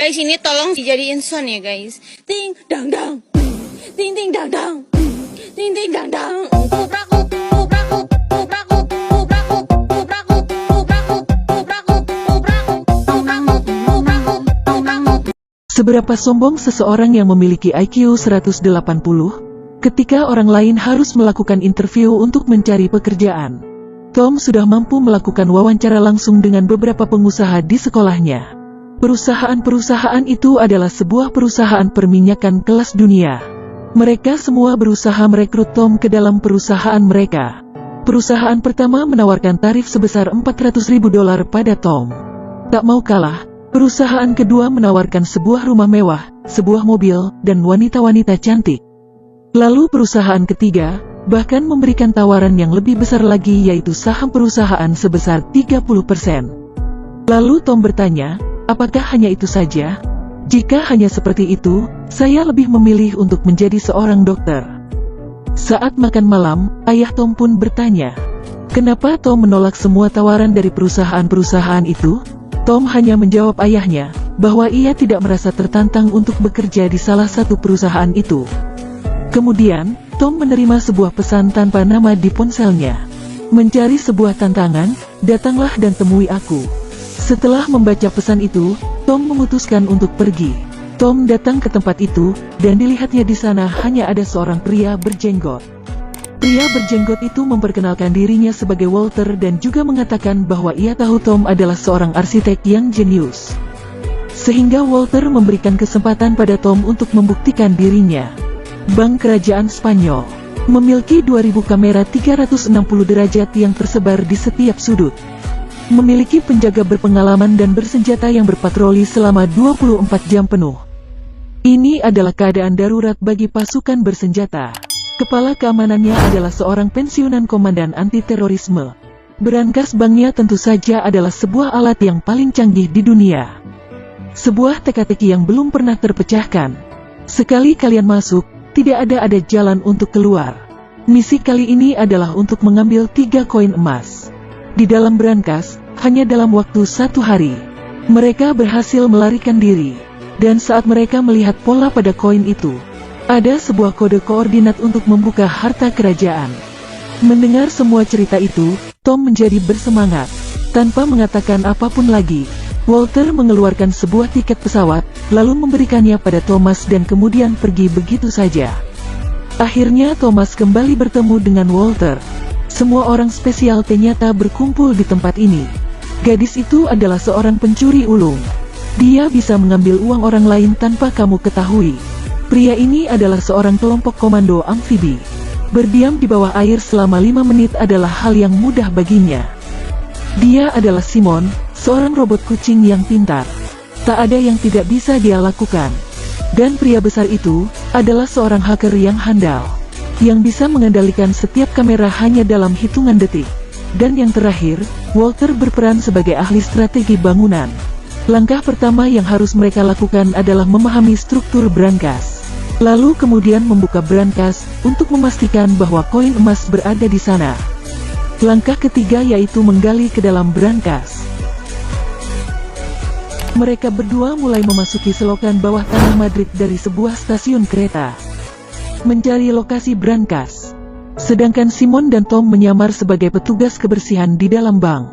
Guys, ini tolong dijadiin sound ya guys. Ting dang dang, ting ting dang dang, ting ting dang dang. Kubraku, kubraku, kubraku, kubraku, kubraku, kubraku, kubraku, kubraku, kubraku, kubraku, kubraku. Seberapa sombong seseorang yang memiliki IQ 180 ketika orang lain harus melakukan interview untuk mencari pekerjaan. Tom sudah mampu melakukan wawancara langsung dengan beberapa pengusaha di sekolahnya. Perusahaan-perusahaan itu adalah sebuah perusahaan perminyakan kelas dunia. Mereka semua berusaha merekrut Tom ke dalam perusahaan mereka. Perusahaan pertama menawarkan tarif sebesar $400.000 pada Tom. Tak mau kalah, perusahaan kedua menawarkan sebuah rumah mewah, sebuah mobil, dan wanita-wanita cantik. Lalu perusahaan ketiga, bahkan memberikan tawaran yang lebih besar lagi yaitu saham perusahaan sebesar 30%. Lalu Tom bertanya, apakah hanya itu saja? Jika hanya seperti itu, saya lebih memilih untuk menjadi seorang dokter. Saat makan malam, ayah Tom pun bertanya, kenapa Tom menolak semua tawaran dari perusahaan-perusahaan itu? Tom hanya menjawab ayahnya, bahwa ia tidak merasa tertantang untuk bekerja di salah satu perusahaan itu. Kemudian, Tom menerima sebuah pesan tanpa nama di ponselnya. Mencari sebuah tantangan, datanglah dan temui aku. Setelah membaca pesan itu, Tom memutuskan untuk pergi. Tom datang ke tempat itu, dan dilihatnya di sana hanya ada seorang pria berjenggot. Pria berjenggot itu memperkenalkan dirinya sebagai Walter dan juga mengatakan bahwa ia tahu Tom adalah seorang arsitek yang jenius. Sehingga Walter memberikan kesempatan pada Tom untuk membuktikan dirinya. Bank Kerajaan Spanyol memiliki 2000 kamera 360 derajat yang tersebar di setiap sudut. Memiliki penjaga berpengalaman dan bersenjata yang berpatroli selama 24 jam penuh. Ini adalah keadaan darurat bagi pasukan bersenjata. Kepala keamanannya adalah seorang pensiunan komandan anti-terorisme. Brankas banknya tentu saja adalah sebuah alat yang paling canggih di dunia. Sebuah teka-teki yang belum pernah terpecahkan. Sekali kalian masuk, tidak ada jalan untuk keluar. Misi kali ini adalah untuk mengambil 3 koin emas. Di dalam brankas, hanya dalam waktu 1 hari, mereka berhasil melarikan diri. Dan saat mereka melihat pola pada koin itu, ada sebuah kode koordinat untuk membuka harta kerajaan. Mendengar semua cerita itu, Tom menjadi bersemangat. Tanpa mengatakan apapun lagi, Walter mengeluarkan sebuah tiket pesawat, lalu memberikannya pada Thomas dan kemudian pergi begitu saja. Akhirnya Thomas kembali bertemu dengan Walter. Semua orang spesial ternyata berkumpul di tempat ini. Gadis itu adalah seorang pencuri ulung. Dia bisa mengambil uang orang lain tanpa kamu ketahui. Pria ini adalah seorang kelompok komando amfibi. Berdiam di bawah air selama 5 menit adalah hal yang mudah baginya. Dia adalah Simon, seorang robot kucing yang pintar. Tak ada yang tidak bisa dia lakukan. Dan pria besar itu adalah seorang hacker yang handal, yang bisa mengendalikan setiap kamera hanya dalam hitungan detik. Dan yang terakhir, Walter berperan sebagai ahli strategi bangunan. Langkah pertama yang harus mereka lakukan adalah memahami struktur brankas. Lalu kemudian membuka brankas untuk memastikan bahwa koin emas berada di sana. Langkah ketiga yaitu menggali ke dalam brankas. Mereka berdua mulai memasuki selokan bawah tanah Madrid dari sebuah stasiun kereta, mencari lokasi brankas. Sedangkan Simon dan Tom menyamar sebagai petugas kebersihan di dalam bank.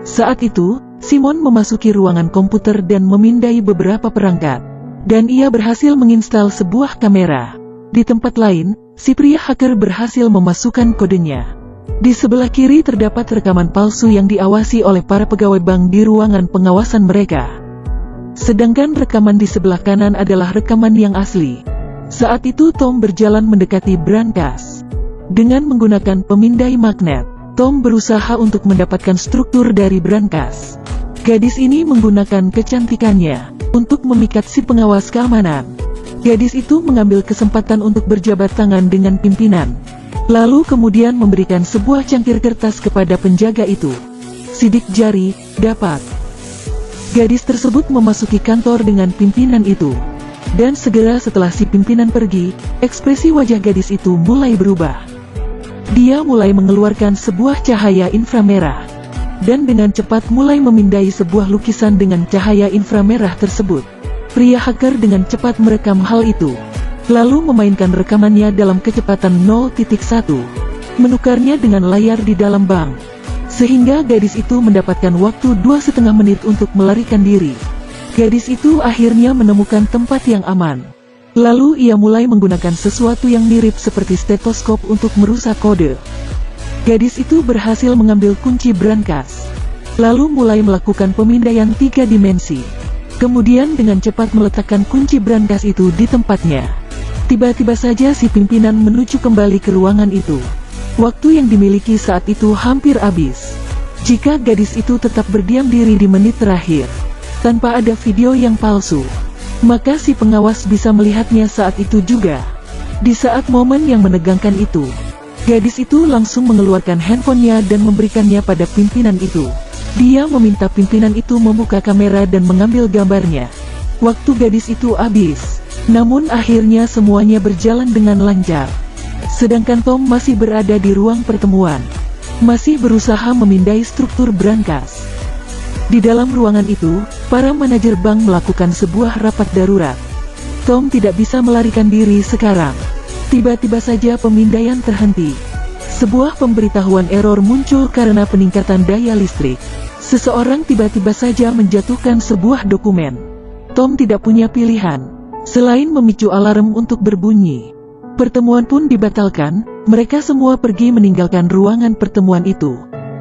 Saat itu, Simon memasuki ruangan komputer dan memindai beberapa perangkat. Dan ia berhasil menginstal sebuah kamera. Di tempat lain, si pria hacker berhasil memasukkan kodenya. Di sebelah kiri terdapat rekaman palsu yang diawasi oleh para pegawai bank di ruangan pengawasan mereka. Sedangkan rekaman di sebelah kanan adalah rekaman yang asli. Saat itu Tom berjalan mendekati brankas. Dengan menggunakan pemindai magnet, Tom berusaha untuk mendapatkan struktur dari brankas. Gadis ini menggunakan kecantikannya untuk memikat si pengawas keamanan. Gadis itu mengambil kesempatan untuk berjabat tangan dengan pimpinan. Lalu kemudian memberikan sebuah cangkir kertas kepada penjaga itu. Sidik jari, dapat. Gadis tersebut memasuki kantor dengan pimpinan itu. Dan segera setelah si pimpinan pergi, ekspresi wajah gadis itu mulai berubah. Dia mulai mengeluarkan sebuah cahaya inframerah. Dan dengan cepat mulai memindai sebuah lukisan dengan cahaya inframerah tersebut. Pria hacker dengan cepat merekam hal itu, lalu memainkan rekamannya dalam kecepatan 0.1, menukarnya dengan layar di dalam bank, sehingga gadis itu mendapatkan waktu 2,5 menit untuk melarikan diri. Gadis itu akhirnya menemukan tempat yang aman. Lalu ia mulai menggunakan sesuatu yang mirip seperti stetoskop untuk merusak kode. Gadis itu berhasil mengambil kunci brankas, lalu mulai melakukan pemindaian 3 dimensi. Kemudian dengan cepat meletakkan kunci brankas itu di tempatnya. Tiba-tiba saja si pimpinan menuju kembali ke ruangan itu. Waktu yang dimiliki saat itu hampir habis. Jika gadis itu tetap berdiam diri di menit terakhir, tanpa ada video yang palsu, maka si pengawas bisa melihatnya saat itu juga. Di saat momen yang menegangkan itu, gadis itu langsung mengeluarkan handphonenya dan memberikannya pada pimpinan itu. Dia meminta pimpinan itu membuka kamera dan mengambil gambarnya. Waktu gadis itu habis, namun akhirnya semuanya berjalan dengan lancar. Sedangkan Tom masih berada di ruang pertemuan, masih berusaha memindai struktur brankas. Di dalam ruangan itu, para manajer bank melakukan sebuah rapat darurat. Tom tidak bisa melarikan diri sekarang. Tiba-tiba saja pemindaian terhenti. Sebuah pemberitahuan error muncul karena peningkatan daya listrik. Seseorang tiba-tiba saja menjatuhkan sebuah dokumen. Tom tidak punya pilihan selain memicu alarm untuk berbunyi. Pertemuan pun dibatalkan, mereka semua pergi meninggalkan ruangan pertemuan itu.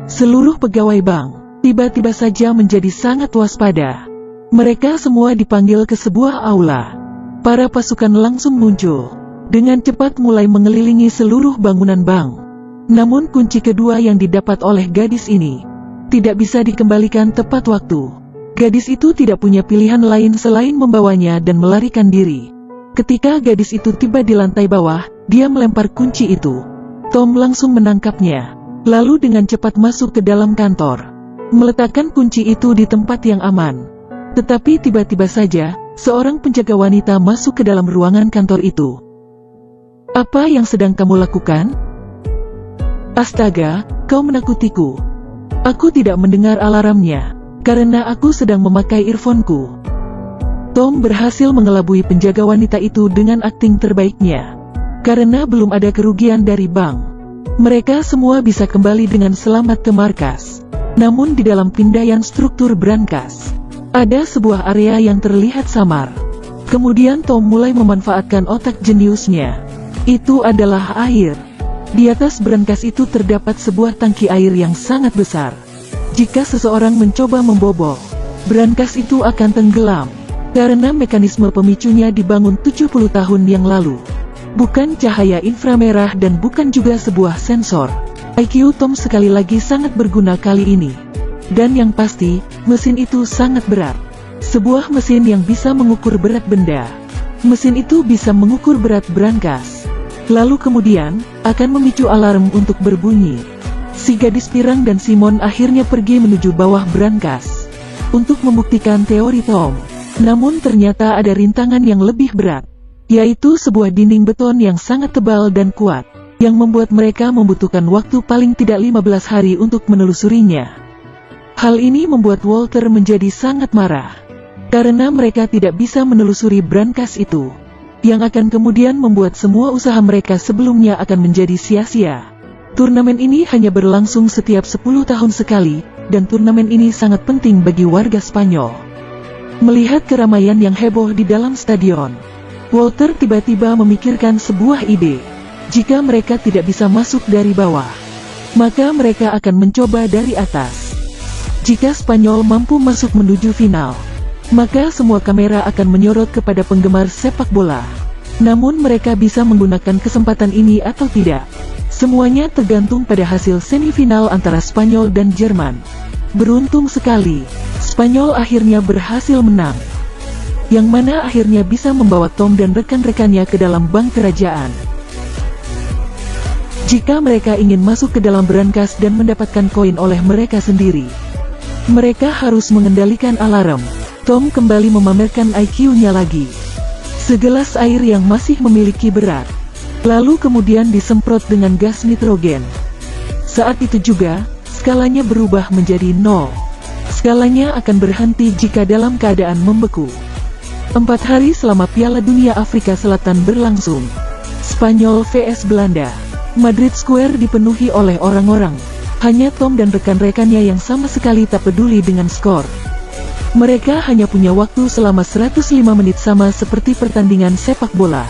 Seluruh pegawai bank tiba-tiba saja menjadi sangat waspada. Mereka semua dipanggil ke sebuah aula. Para pasukan langsung muncul, dengan cepat mulai mengelilingi seluruh bangunan bank. Namun kunci kedua yang didapat oleh gadis ini tidak bisa dikembalikan tepat waktu. Gadis itu tidak punya pilihan lain selain membawanya dan melarikan diri. Ketika gadis itu tiba di lantai bawah, dia melempar kunci itu. Tom langsung menangkapnya, lalu dengan cepat masuk ke dalam kantor, meletakkan kunci itu di tempat yang aman. Tetapi tiba-tiba saja, seorang penjaga wanita masuk ke dalam ruangan kantor itu. "Apa yang sedang kamu lakukan?" "Astaga, kau menakutiku. Aku tidak mendengar alarmnya, karena aku sedang memakai earphone-ku." Tom berhasil mengelabui penjaga wanita itu dengan akting terbaiknya. Karena belum ada kerugian dari bank, mereka semua bisa kembali dengan selamat ke markas. Namun di dalam pindaian struktur brankas, ada sebuah area yang terlihat samar. Kemudian Tom mulai memanfaatkan otak jeniusnya. Itu adalah air. Di atas brankas itu terdapat sebuah tangki air yang sangat besar. Jika seseorang mencoba membobol, brankas itu akan tenggelam. Karena mekanisme pemicunya dibangun 70 tahun yang lalu. Bukan cahaya inframerah dan bukan juga sebuah sensor. IQ Tom sekali lagi sangat berguna kali ini. Dan yang pasti, mesin itu sangat berat. Sebuah mesin yang bisa mengukur berat benda. Mesin itu bisa mengukur berat brankas. Lalu kemudian, akan memicu alarm untuk berbunyi. Si gadis pirang dan Simon akhirnya pergi menuju bawah brankas untuk membuktikan teori Tom. Namun ternyata ada rintangan yang lebih berat, yaitu sebuah dinding beton yang sangat tebal dan kuat, yang membuat mereka membutuhkan waktu paling tidak 15 hari untuk menelusurinya. Hal ini membuat Walter menjadi sangat marah, karena mereka tidak bisa menelusuri brankas itu, yang akan kemudian membuat semua usaha mereka sebelumnya akan menjadi sia-sia. Turnamen ini hanya berlangsung setiap 10 tahun sekali, dan turnamen ini sangat penting bagi warga Spanyol. Melihat keramaian yang heboh di dalam stadion, Walter tiba-tiba memikirkan sebuah ide. Jika mereka tidak bisa masuk dari bawah, maka mereka akan mencoba dari atas. Jika Spanyol mampu masuk menuju final, maka semua kamera akan menyorot kepada penggemar sepak bola. Namun mereka bisa menggunakan kesempatan ini atau tidak. Semuanya tergantung pada hasil semifinal antara Spanyol dan Jerman. Beruntung sekali, Spanyol akhirnya berhasil menang. Yang mana akhirnya bisa membawa Tom dan rekan-rekannya ke dalam bank kerajaan. Jika mereka ingin masuk ke dalam brankas dan mendapatkan koin oleh mereka sendiri, mereka harus mengendalikan alarm. Tom kembali memamerkan IQ-nya lagi. Segelas air yang masih memiliki berat, lalu kemudian disemprot dengan gas nitrogen. Saat itu juga, skalanya berubah menjadi 0. Skalanya akan berhenti jika dalam keadaan membeku. 4 hari selama Piala Dunia Afrika Selatan berlangsung. Spanyol vs Belanda. Madrid Square dipenuhi oleh orang-orang. Hanya Tom dan rekan-rekannya yang sama sekali tak peduli dengan skor. Mereka hanya punya waktu selama 105 menit sama seperti pertandingan sepak bola.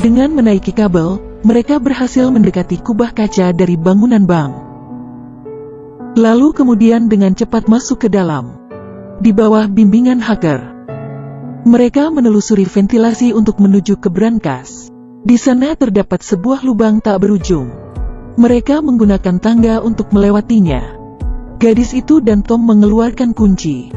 Dengan menaiki kabel, mereka berhasil mendekati kubah kaca dari bangunan bank. Lalu kemudian dengan cepat masuk ke dalam. Di bawah bimbingan hacker, mereka menelusuri ventilasi untuk menuju ke brankas. Di sana terdapat sebuah lubang tak berujung. Mereka menggunakan tangga untuk melewatinya. Gadis itu dan Tom mengeluarkan kunci.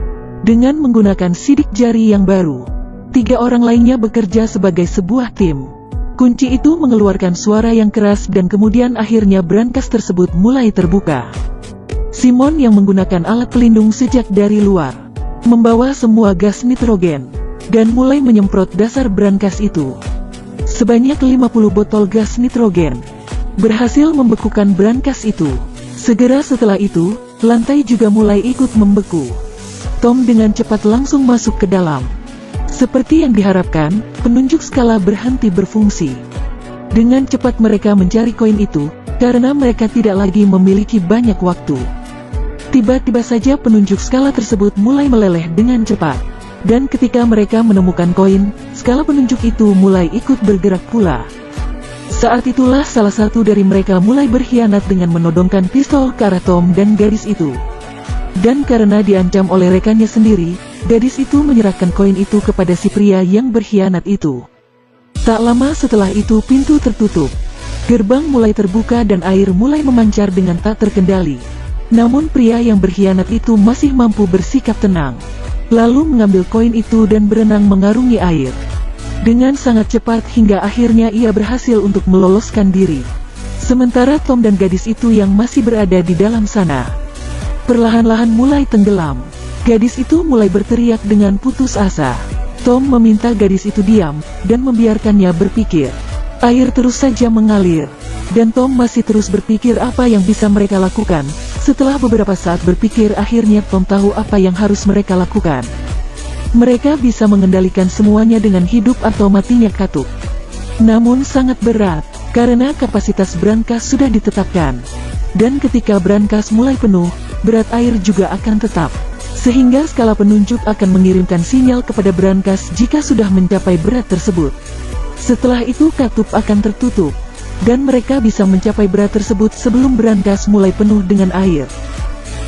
Dengan menggunakan sidik jari yang baru, 3 orang lainnya bekerja sebagai sebuah tim. Kunci itu mengeluarkan suara yang keras dan kemudian akhirnya brankas tersebut mulai terbuka. Simon yang menggunakan alat pelindung sejak dari luar, membawa semua gas nitrogen, dan mulai menyemprot dasar brankas itu. Sebanyak 50 botol gas nitrogen berhasil membekukan brankas itu. Segera setelah itu, lantai juga mulai ikut membeku. Tom dengan cepat langsung masuk ke dalam. Seperti yang diharapkan, penunjuk skala berhenti berfungsi. Dengan cepat mereka mencari koin itu, karena mereka tidak lagi memiliki banyak waktu. Tiba-tiba saja penunjuk skala tersebut mulai meleleh dengan cepat. Dan ketika mereka menemukan koin, skala penunjuk itu mulai ikut bergerak pula. Saat itulah salah satu dari mereka mulai berkhianat dengan menodongkan pistol ke arah Tom dan gadis itu. Dan karena diancam oleh rekannya sendiri, gadis itu menyerahkan koin itu kepada si pria yang berkhianat itu. Tak lama setelah itu pintu tertutup. Gerbang mulai terbuka dan air mulai memancar dengan tak terkendali. Namun pria yang berkhianat itu masih mampu bersikap tenang. Lalu mengambil koin itu dan berenang mengarungi air. Dengan sangat cepat hingga akhirnya ia berhasil untuk meloloskan diri. Sementara Tom dan gadis itu yang masih berada di dalam sana, perlahan-lahan mulai tenggelam. Gadis itu mulai berteriak dengan putus asa. Tom meminta gadis itu diam, dan membiarkannya berpikir. Air terus saja mengalir, dan Tom masih terus berpikir apa yang bisa mereka lakukan. Setelah beberapa saat berpikir akhirnya Tom tahu apa yang harus mereka lakukan. Mereka bisa mengendalikan semuanya dengan hidup atau matinya katup. Namun sangat berat, karena kapasitas brankas sudah ditetapkan. Dan ketika brankas mulai penuh, berat air juga akan tetap. Sehingga skala penunjuk akan mengirimkan sinyal kepada brankas jika sudah mencapai berat tersebut. Setelah itu katup akan tertutup. Dan mereka bisa mencapai berat tersebut sebelum brankas mulai penuh dengan air.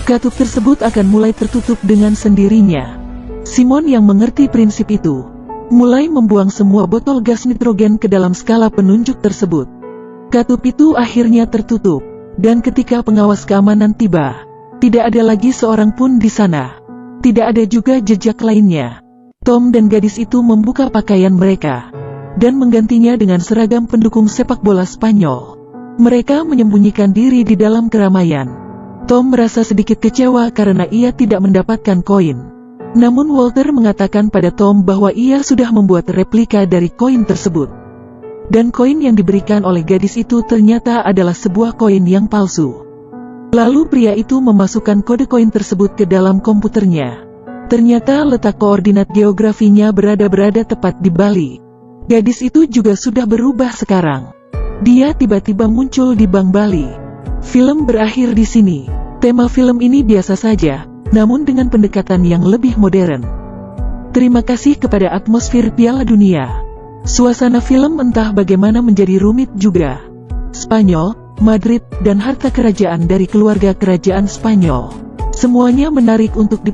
Katup tersebut akan mulai tertutup dengan sendirinya. Simon yang mengerti prinsip itu, mulai membuang semua botol gas nitrogen ke dalam skala penunjuk tersebut. Katup itu akhirnya tertutup, dan ketika pengawas keamanan tiba, tidak ada lagi seorang pun di sana. Tidak ada juga jejak lainnya. Tom dan gadis itu membuka pakaian mereka dan menggantinya dengan seragam pendukung sepak bola Spanyol. Mereka menyembunyikan diri di dalam keramaian. Tom merasa sedikit kecewa karena ia tidak mendapatkan koin. Namun Walter mengatakan pada Tom bahwa ia sudah membuat replika dari koin tersebut. Dan koin yang diberikan oleh gadis itu ternyata adalah sebuah koin yang palsu. Lalu pria itu memasukkan kode koin tersebut ke dalam komputernya. Ternyata letak koordinat geografinya berada tepat di Bali. Gadis itu juga sudah berubah sekarang. Dia tiba-tiba muncul di Bank Bali. Film berakhir di sini. Tema film ini biasa saja, namun dengan pendekatan yang lebih modern. Terima kasih kepada atmosfer Piala Dunia. Suasana film entah bagaimana menjadi rumit juga. Spanyol, Madrid, dan harta kerajaan dari keluarga kerajaan Spanyol. Semuanya menarik untuk